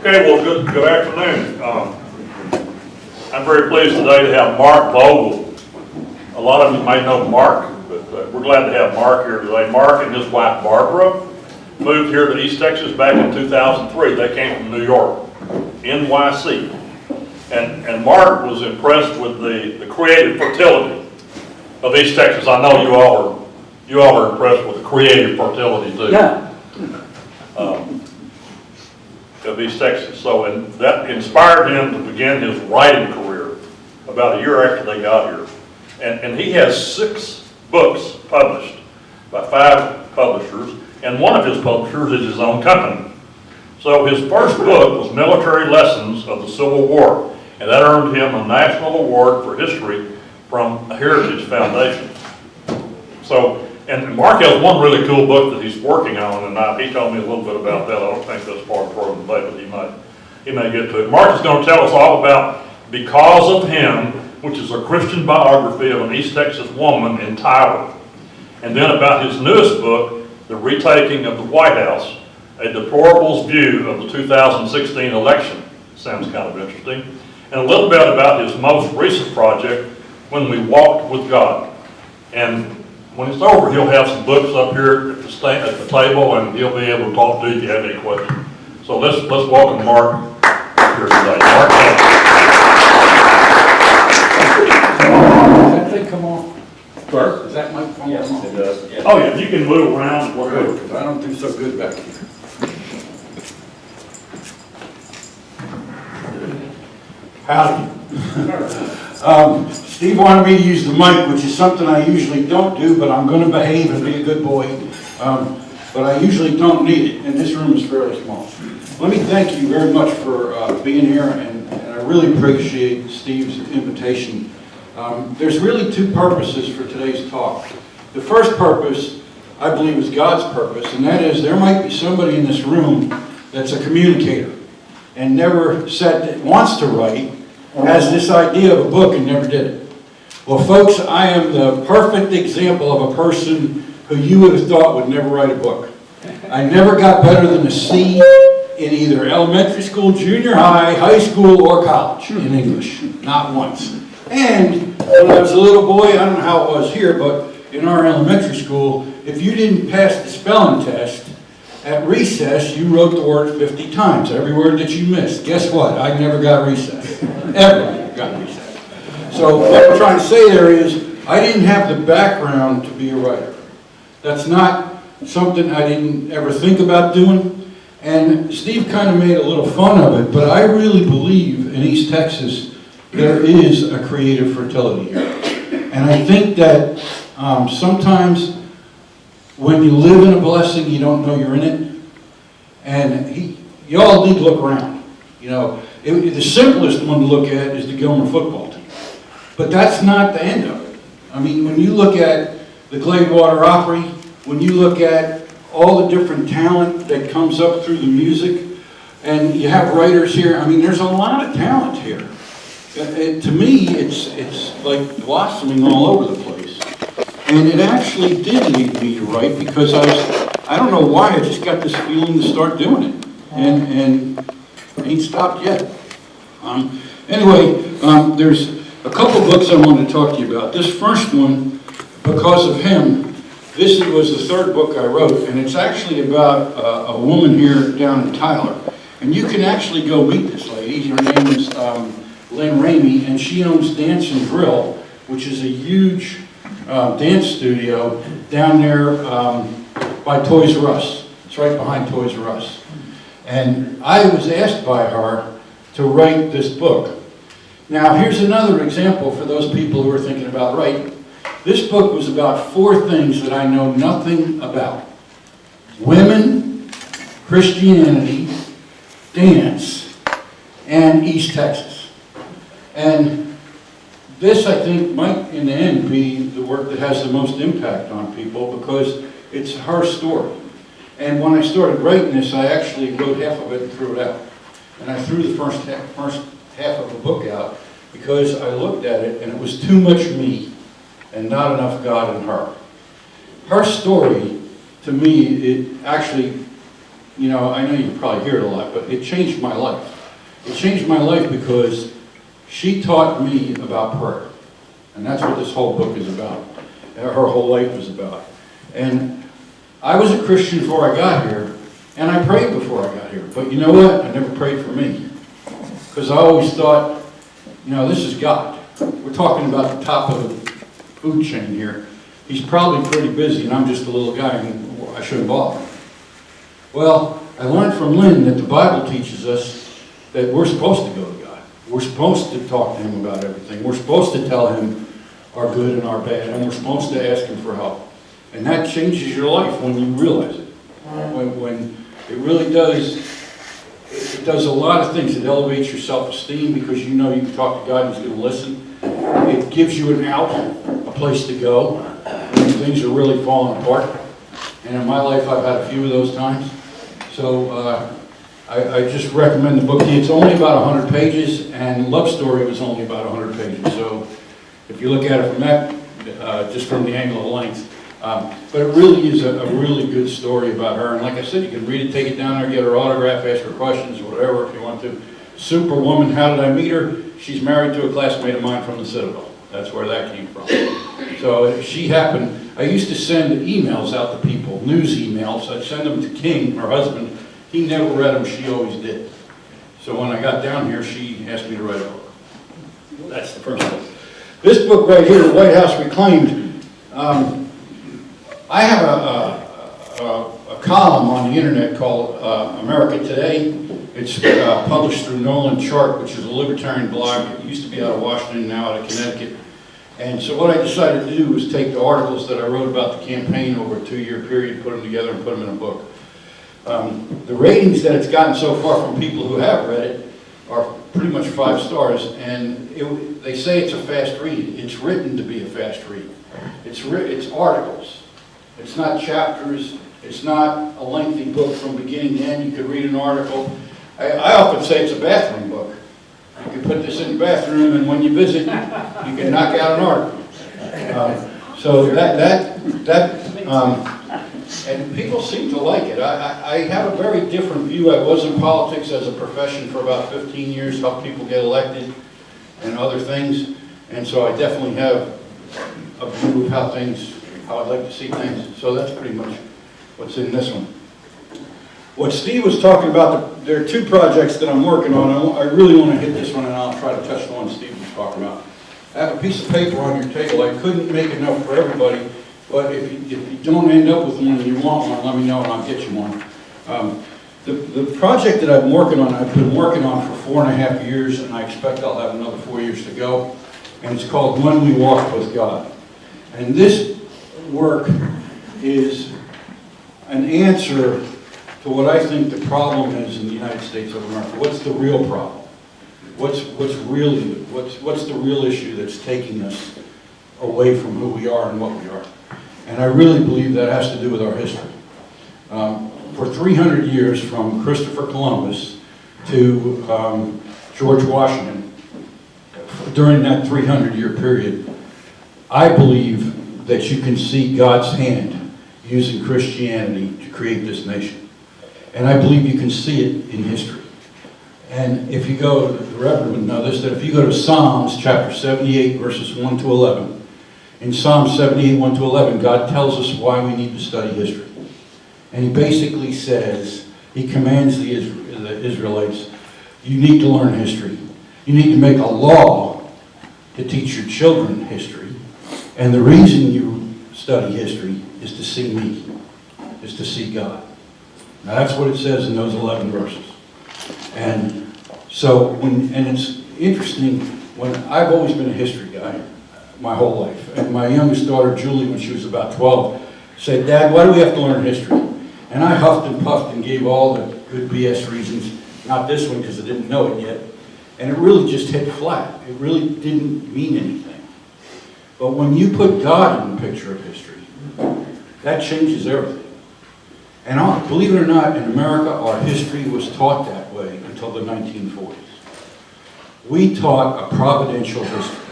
Okay, well, good afternoon. I'm very pleased today to have Mark Vogl. A lot of you may know Mark, but we're glad to have Mark here today. Mark and his wife Barbara moved here to East Texas back in 2003. They came from New York, NYC. And Mark was impressed with the creative fertility of East Texas. I know you all are impressed with the creative fertility too. Yeah. Of East Texas. So, and that inspired him to begin his writing career about a year after they got here. And he has 6 books published by 5 publishers, and one of his publishers is his own company. So his first book was Military Lessons of the Civil War, and that earned him a national award for history from a Heritage Foundation. So, and Mark has one really cool book that he's working on, and he told me a little bit about that. I don't think that's part of the program today, but he may get to it. Mark is going to tell us all about Because of Him, which is a Christian biography of an East Texas woman in Tyler. And then about his newest book, The Retaking of the White House, a deplorable's view of the 2016 election. Sounds kind of interesting. And a little bit about his most recent project, When We Walked with God. And when it's over, he'll have some books up here at the table, and he'll be able to talk to you if you have any questions. So let's welcome Mark here today. Mark. Does that thing come off? Sir? Does that mic come Yes, off? it does. Yeah. Oh yeah, you can move around, whatever. Because I don't do so good back here. Howdy. Steve wanted me to use the mic, which is something I usually don't do, but I'm going to behave and be a good boy. But I usually don't need it, and this room is fairly small. Let me thank you very much for being here, and I really appreciate Steve's invitation. There's really 2 purposes for today's talk. The first purpose, I believe, is God's purpose, and that is there might be somebody in this room that's a communicator and never said that wants to write, has this idea of a book and never did it. Well, folks, I am the perfect example of a person who you would have thought would never write a book. I never got better than a C in either elementary school, junior high, high school, or college in English. Not once. And when I was a little boy, I don't know how it was here, but in our elementary school, if you didn't pass the spelling test, at recess, you wrote the word 50 times, every word that you missed. Guess what? I never got recess. Ever got recess. So what I'm trying to say there is, I didn't have the background to be a writer. That's not something I didn't ever think about doing. And Steve kind of made a little fun of it, but I really believe in East Texas there is a creative fertility here. And I think that sometimes when you live in a blessing, you don't know you're in it. And y'all need to look around. You know, the simplest one to look at is the Gilmer football team. But that's not the end of it. I mean, when you look at the Gladewater Opry, when you look at all the different talent that comes up through the music, and you have writers here, I mean, there's a lot of talent here. To me, it's like blossoming all over the place. And it actually did lead me to write because I don't know why, I just got this feeling to start doing it. And I ain't stopped yet. Anyway, there's a couple books I wanted to talk to you about. This first one, Because of Him, this was the 3rd book I wrote, and it's actually about a woman here down in Tyler. And you can actually go meet this lady. Her name is Lynn Ramey, and she owns Dance and Grill, which is a huge dance studio down there by Toys R Us. It's right behind Toys R Us. And I was asked by her to write this book. Now, here's another example for those people who are thinking about writing. This book was about 4 things that I know nothing about. Women, Christianity, dance, and East Texas. And this, I think, might, in the end, be the work that has the most impact on people because it's her story. And when I started writing this, I actually wrote half of it and threw it out. And I threw the first half of the book out because I looked at it and it was too much me and not enough God in her. Her story, to me, it actually you know, I know you probably hear it a lot, but it changed my life. It changed my life because she taught me about prayer. And that's what this whole book is about. Her whole life is about. And I was a Christian before I got here, and I prayed before I got here. But you know what? I never prayed for me. Because I always thought, you know, this is God. We're talking about the top of the food chain here. He's probably pretty busy, and I'm just a little guy, and I shouldn't bother him. Well, I learned from Lynn that the Bible teaches us that we're supposed to go to God. We're supposed to talk to Him about everything. We're supposed to tell Him our good and our bad, and we're supposed to ask Him for help. And that changes your life when you realize it. When it really does, it does a lot of things. It elevates your self-esteem because you know you can talk to God and He's going to listen. It gives you an out, a place to go when things are really falling apart. And in my life, I've had a few of those times. So I just recommend the book. It's only about 100 pages, and Love Story was only about 100 pages. So if you look at it from that, just from the angle of length. But it really is a really good story about her. And like I said, you can read it, take it down there, get her autograph, ask her questions, whatever if you want to. Superwoman, how did I meet her? She's married to a classmate of mine from the Citadel. That's where that came from. So she happened, I used to send emails out to people, news emails. I'd send them to King, her husband. He never read them, she always did. So when I got down here, she asked me to write a book. That's the first book. This book right here, The White House Reclaimed, I have a column on the internet called America Today. It's published through Nolan Chart, which is a libertarian blog. It used to be out of Washington, now out of Connecticut. And so what I decided to do was take the articles that I wrote about the campaign over a 2-year period, put them together and put them in a book. The ratings that it's gotten so far from people who have read it are pretty much 5 stars, and they say it's a fast read. It's written to be a fast read. It's articles. It's not chapters. It's not a lengthy book from beginning to end. You could read an article. I often say it's a bathroom book. You can put this in the bathroom, and when you visit, you can knock out an article. And people seem to like it. I have a very different view. I was in politics as a profession for about 15 years, helped people get elected and other things. And so I definitely have a view of how I'd like to see things. So that's pretty much what's in this one. What Steve was talking about, there are 2 projects that I'm working on. I really want to hit this one, and I'll try to touch the one Steve was talking about. I have a piece of paper on your table. I couldn't make enough for everybody, but if you don't end up with one and you want one, let me know and I'll get you one. The project that I've been working on for 4.5 years, and I expect I'll have another 4 years to go, and it's called When We Walk with God. And this work is an answer to what I think the problem is in the United States of America. What's the real problem? What's the real issue that's taking us away from who we are and what we are? And I really believe that has to do with our history. For 300 years, from Christopher Columbus to George Washington, during that 300-year period, I believe that you can see God's hand using Christianity to create this nation. And I believe you can see it in history. And if you go, the Reverend would know this, that if you go to Psalms chapter 78, verses 1 to 11, in Psalm 78, 1 to 11, God tells us why we need to study history. And He basically says, He commands the Israelites, you need to learn history. You need to make a law to teach your children history. And the reason you study history is to see me, is to see God. Now that's what it says in those 11 verses. And so, and it's interesting, when I've always been a history guy my whole life. And my youngest daughter, Julie, when she was about 12, said, Dad, why do we have to learn history? And I huffed and puffed and gave all the good BS reasons, not this one because I didn't know it yet. And it really just hit flat. It really didn't mean anything. But when you put God in the picture of history, that changes everything. And believe it or not, in America, our history was taught that way until the 1940s. We taught a providential history.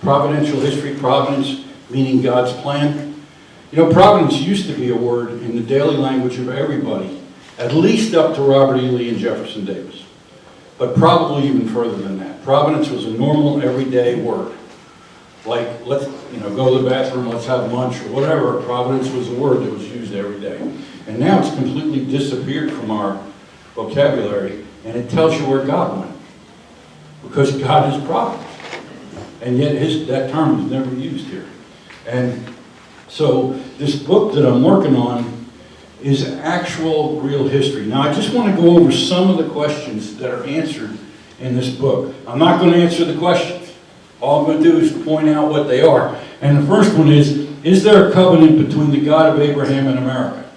Providential history, providence meaning God's plan. You know, providence used to be a word in the daily language of everybody at least up to Robert E. Lee and Jefferson Davis, but probably even further than that. Providence was a normal, everyday word. Like, let's, go to the bathroom, let's have lunch, or whatever. Providence was a word that was used every day. And now it's completely disappeared from our vocabulary, and it tells you where God went. Because God is providence. And yet that term is never used here. And so this book that I'm working on is actual real history. Now I just want to go over some of the questions that are answered in this book. I'm not going to answer the questions. All I'm going to do is point out what they are. And the first one is there a covenant between the God of Abraham and America?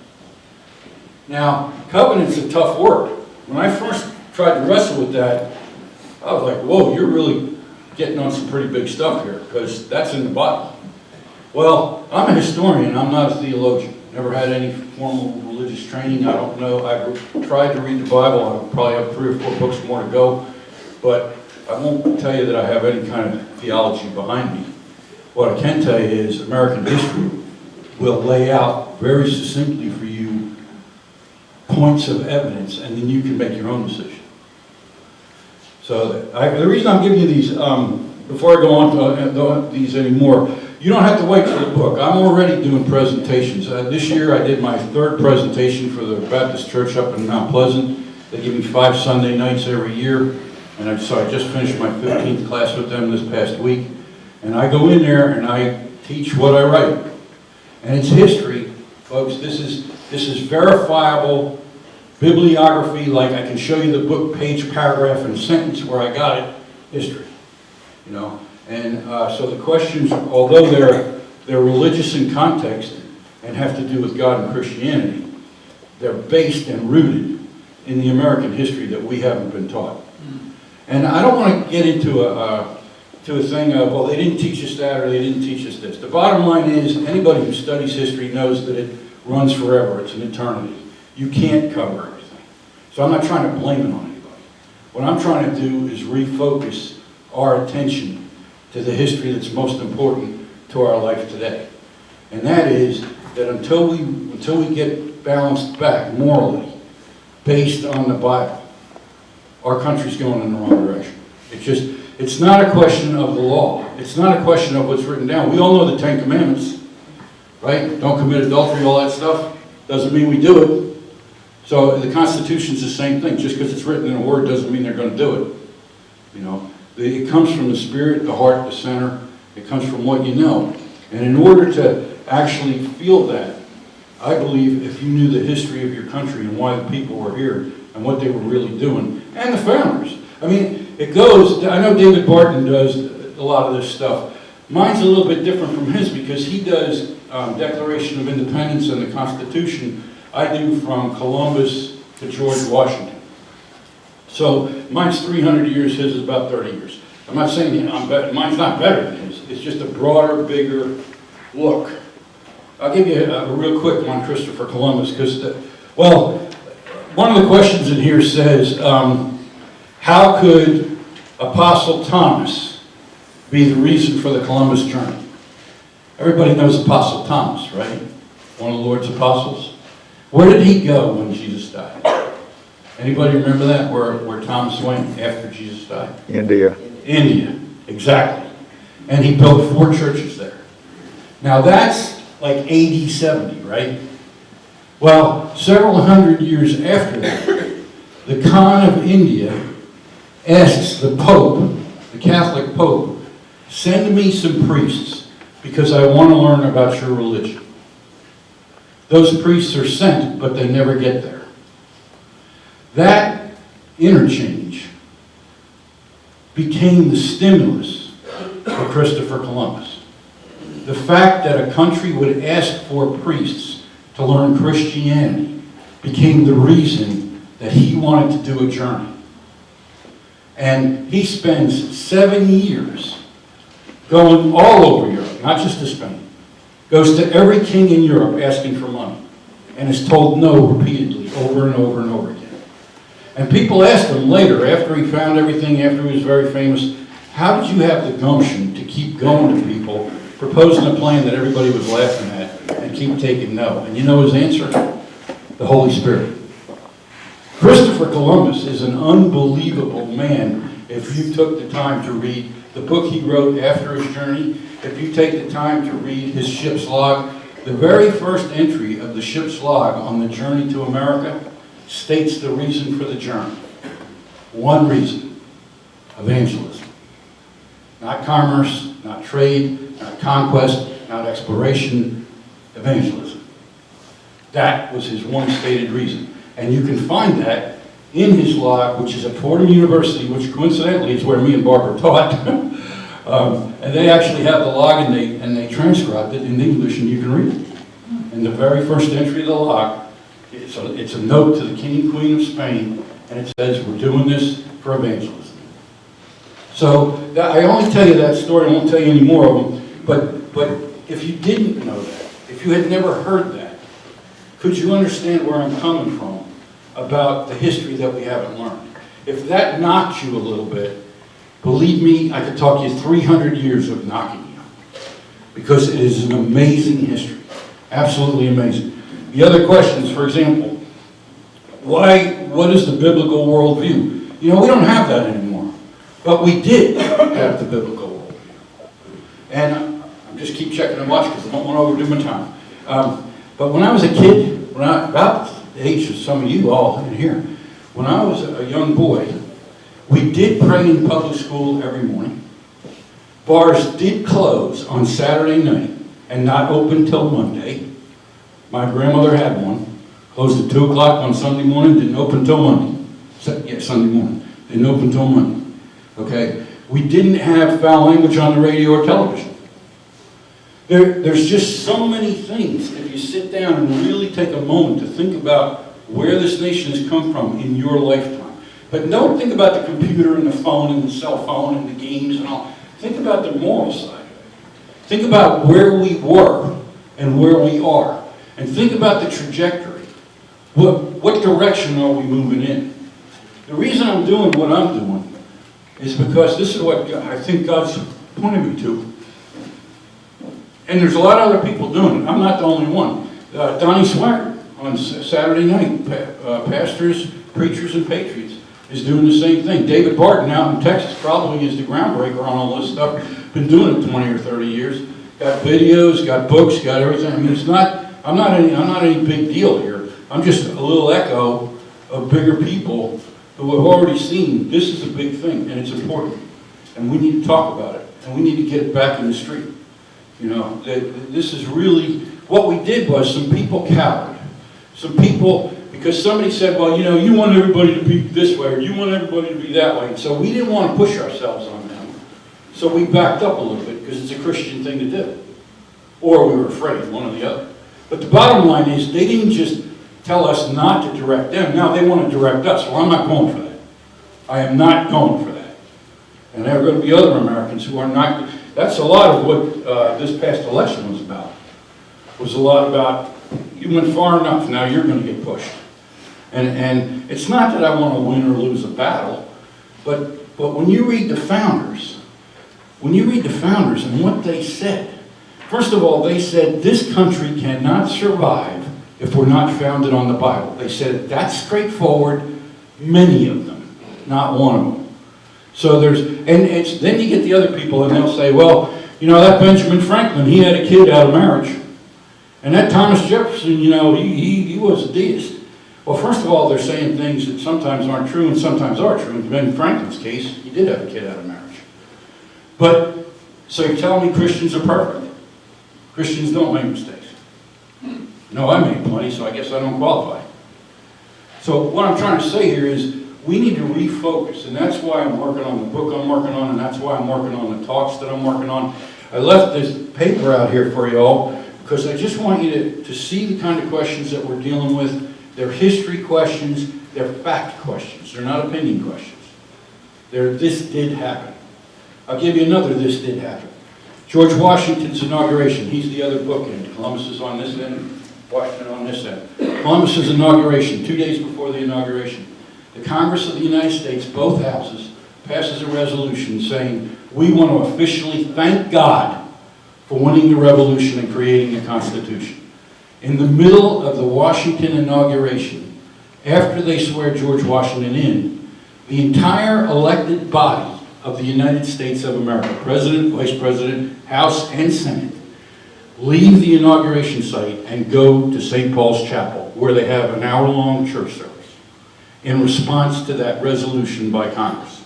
Now, covenant's a tough word. When I first tried to wrestle with that, I was like, whoa, you're really getting on some pretty big stuff here, because that's in the Bible. Well, I'm a historian, I'm not a theologian. Never had any formal religious training, I don't know. I've tried to read the Bible, I probably have 3 or 4 books more to go, but I won't tell you that I have any kind of theology behind me. What I can tell you is American history will lay out very succinctly for you points of evidence, and then you can make your own decision. So the reason I'm giving you these, before I go on to these anymore, you don't have to wait for the book. I'm already doing presentations. This year I did my 3rd presentation for the Baptist Church up in Mount Pleasant. They give me 5 Sunday nights every year. And so I just finished my 15th class with them this past week. And I go in there and I teach what I write. And it's history, folks. This is verifiable bibliography, like I can show you the book, page, paragraph, and sentence where I got it, history. And so the questions, although they're religious in context and have to do with God and Christianity, they're based and rooted in the American history that we haven't been taught. And I don't want to get into a thing of, well, they didn't teach us that or they didn't teach us this. The bottom line is, anybody who studies history knows that it runs forever. It's an eternity. You can't cover everything. So I'm not trying to blame it on anybody. What I'm trying to do is refocus our attention to the history that's most important to our life today. And that is that until we get balanced back morally, based on the Bible, our country's going in the wrong direction. It's not a question of the law. It's not a question of what's written down. We all know the 10 Commandments, right? Don't commit adultery, all that stuff. Doesn't mean we do it. So the Constitution's the same thing. Just because it's written in a word doesn't mean they're going to do it. It comes from the spirit, the heart, the center. It comes from what you know. And in order to actually feel that, I believe if you knew the history of your country and why the people were here and what they were really doing, and the founders. I mean, it goes, I know David Barton does a lot of this stuff. Mine's a little bit different from his because he does Declaration of Independence and the Constitution. I do from Columbus to George Washington. So mine's 300 years, his is about 30 years. I'm not saying mine's not better than his. It's just a broader, bigger look. I'll give you a real quick one, Christopher Columbus, because, one of the questions in here says, how could Apostle Thomas be the reason for the Columbus journey? Everybody knows Apostle Thomas, right? One of the Lord's apostles. Where did he go when Jesus died? Anybody remember that, where Thomas went after Jesus died? India. India, exactly. And he built 4 churches there. Now that's like AD 70, right? Well, several hundred years after that, the Khan of India asks the Pope, the Catholic Pope, send me some priests because I want to learn about your religion. Those priests are sent, but they never get there. That interchange became the stimulus for Christopher Columbus. The fact that a country would ask for priests to learn Christianity became the reason that he wanted to do a journey. And he spends 7 years going all over Europe, not just to Spain. Goes to every king in Europe asking for money and is told no repeatedly over and over and over again. And people asked him later, after he found everything, after he was very famous, how did you have the gumption to keep going to people, proposing a plan that everybody was laughing at, and keep taking no? And you know his answer? The Holy Spirit. Christopher Columbus is an unbelievable man if you took the time to read the book he wrote after his journey, if you take the time to read his ship's log. The very first entry of the ship's log on the journey to America states the reason for the journey. One reason: evangelism. Not commerce, not trade, not conquest, not exploration, evangelism. That was his one stated reason. And you can find that in his log, which is at Fordham University, which coincidentally is where me and Barbara taught. And they actually have the log, and they transcribed it in English, and you can read it. And the very first entry of the log, it's a note to the King and Queen of Spain, and it says, we're doing this for evangelism. So I only tell you that story, I won't tell you any more of them, but if you didn't know that, if you had never heard that, could you understand where I'm coming from about the history that we haven't learned? If that knocked you a little bit, believe me, I could talk you 300 years of knocking you, because it is an amazing history, absolutely amazing. The other questions, for example, what is the biblical worldview? You know, we don't have that anymore, but we did have the biblical worldview. And I just keep checking the watch because I don't want to overdo my time. But when I was a kid, about the age of some of you all in here, when I was a young boy, we did pray in public school every morning. Bars did close on Saturday night and not open till Monday. My grandmother had one. Closed at 2 o'clock on Sunday morning, didn't open till Monday. Sunday morning. Didn't open till Monday. Okay? We didn't have foul language on the radio or television. There's just so many things, if you sit down and really take a moment to think about where this nation has come from in your lifetime. But don't think about the computer and the phone and the cell phone and the games and all. Think about the moral side of it. Think about where we were and where we are. And think about the trajectory. What direction are we moving in? The reason I'm doing what I'm doing is because this is what I think God's pointing me to. And there's a lot of other people doing it. I'm not the only one. Donnie Swagger on Saturday night, pastors, preachers, and patriots, is doing the same thing. David Barton out in Texas probably is the groundbreaker on all this stuff. Been doing it 20 or 30 years. Got videos, got books, got everything. I mean, it's not. I'm not any big deal here. I'm just a little echo of bigger people who have already seen this is a big thing and it's important, and we need to talk about it, and we need to get it back in the street. You know, this is really, what we did was some people cowered. Some people, because somebody said, well, you know, you want everybody to be this way, or you want everybody to be that way. And so we didn't want to push ourselves on them. So we backed up a little bit, because it's a Christian thing to do. Or we were afraid, one or the other. But the bottom line is, they didn't just tell us not to direct them. Now they want to direct us. Well, I'm not going for that. I am not going for that. And there are going to be other Americans who are not. That's a lot of what this past election was about. It was a lot about, you went far enough, now you're going to get pushed. And it's not that I want to win or lose a battle, but when you read the founders, and what they said, first of all, they said this country cannot survive if we're not founded on the Bible. They said that's straightforward, many of them, not one of them. So then you get the other people and they'll say, well, you know, that Benjamin Franklin, he had a kid out of marriage. And that Thomas Jefferson, you know, he was a deist. Well, first of all, they're saying things that sometimes aren't true and sometimes are true. In Ben Franklin's case, he did have a kid out of marriage. But, so you're telling me Christians are perfect? Christians don't make mistakes. No, I made plenty, so I guess I don't qualify. So what I'm trying to say here is, we need to refocus, and that's why I'm working on the book I'm working on, and that's why I'm working on the talks that I'm working on. I left this paper out here for you all, because I just want you to see the kind of questions that we're dealing with. They're history questions, they're fact questions, they're not opinion questions. They're this did happen. I'll give you another this did happen. George Washington's inauguration, he's the other bookend. Columbus is on this end, Washington on this end. Columbus's inauguration, 2 days before the inauguration. The Congress of the United States, both houses, passes a resolution saying, we want to officially thank God for winning the revolution and creating the Constitution. In the middle of the Washington inauguration, after they swear George Washington in, the entire elected body of the United States of America, President, Vice President, House, and Senate, leave the inauguration site and go to St. Paul's Chapel, where they have an hour-long church service in response to that resolution by Congress.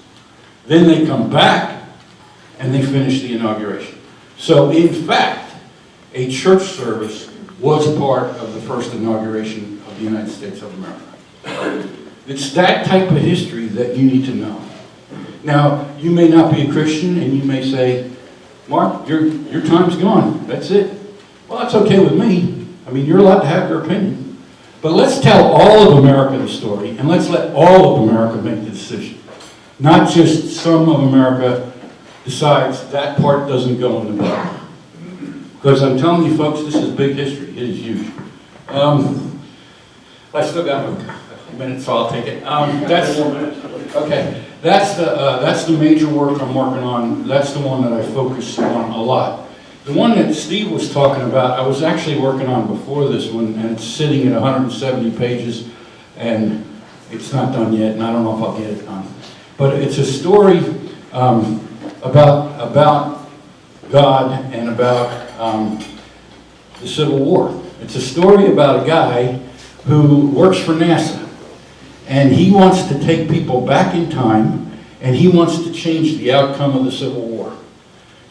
Then they come back and they finish the inauguration. So in fact, a church service was part of the first inauguration of the United States of America. It's that type of history that you need to know. Now, you may not be a Christian and you may say, Mark, your time's gone, that's it. Well, that's okay with me. I mean, you're allowed to have your opinion. But let's tell all of America the story, and let's let all of America make the decision. Not just some of America decides that part doesn't go in the book. Because I'm telling you folks, this is big history. It is huge. I still got a minute, so I'll take it. That's the major work I'm working on. That's the one that I focus on a lot. The one that Steve was talking about, I was actually working on before this one, and it's sitting at 170 pages, and it's not done yet, and I don't know if I'll get it done. But it's a story about God and about the Civil War. It's a story about a guy who works for NASA, and he wants to take people back in time, and he wants to change the outcome of the Civil War.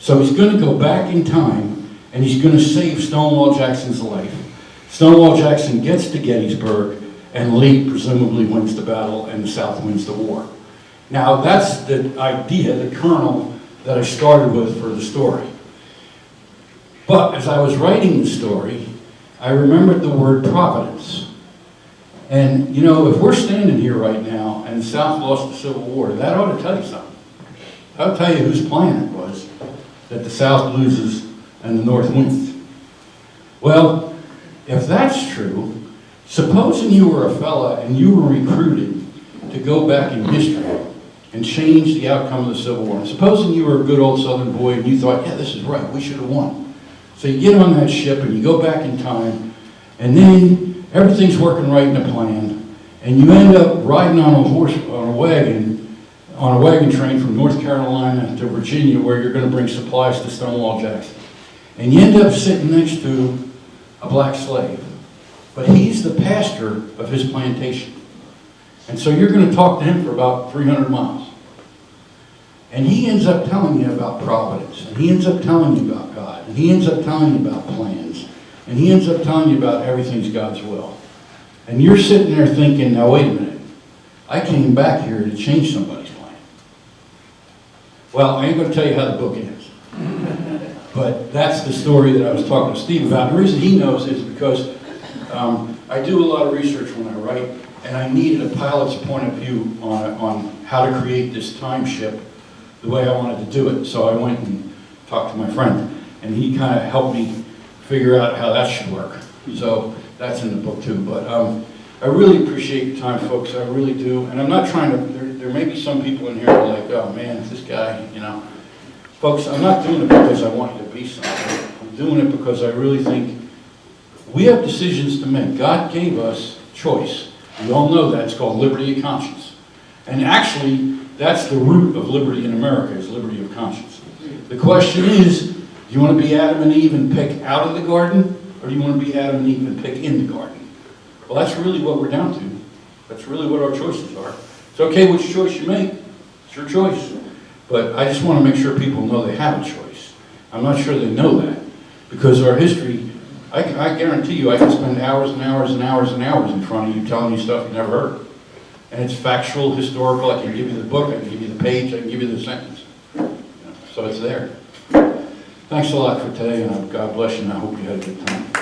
So he's going to go back in time, and he's going to save Stonewall Jackson's life. Stonewall Jackson gets to Gettysburg, and Lee presumably wins the battle, and the South wins the war. Now, that's the idea, the kernel that I started with for the story. But as I was writing the story, I remembered the word providence. And, you know, if we're standing here right now, and the South lost the Civil War, that ought to tell you something. That'll tell you whose plan it was that the South loses and the North wins. Well, if that's true, supposing you were a fella and you were recruited to go back in history and change the outcome of the Civil War. And supposing you were a good old Southern boy and you thought, yeah, this is right, we should have won. So you get on that ship and you go back in time, and then everything's working right in the plan, and you end up riding on a wagon train from North Carolina to Virginia, where you're going to bring supplies to Stonewall Jackson. And you end up sitting next to a black slave. But he's the pastor of his plantation. And so you're going to talk to him for about 300 miles. And he ends up telling you about providence. And he ends up telling you about God. And he ends up telling you about plans. And he ends up telling you about everything's God's will. And you're sitting there thinking, now wait a minute. I came back here to change somebody's plan. Well, I ain't going to tell you how the book ends. But that's the story that I was talking to Steve about. The reason he knows is because I do a lot of research when I write, and I needed a pilot's point of view on how to create this time ship the way I wanted to do it. So I went and talked to my friend, and he kind of helped me figure out how that should work. So that's in the book too. But I really appreciate your time, folks. I really do. And I'm not trying to, there may be some people in here who are like, oh man, this guy, you know. Folks, I'm not doing it because I want you to be something. I'm doing it because I really think we have decisions to make. God gave us choice. We all know that. It's called liberty of conscience. And actually, that's the root of liberty in America, is liberty of conscience. The question is, do you want to be Adam and Eve and pick out of the garden, or do you want to be Adam and Eve and pick in the garden? Well, that's really what we're down to. That's really what our choices are. It's okay which choice you make. It's your choice. But I just want to make sure people know they have a choice. I'm not sure they know that, because our history, I guarantee you I can spend hours and hours and hours and hours in front of you telling you stuff you never heard. And it's factual, historical. I can give you the book, I can give you the page, I can give you the sentence. So it's there. Thanks a lot for today, and God bless you, and I hope you had a good time.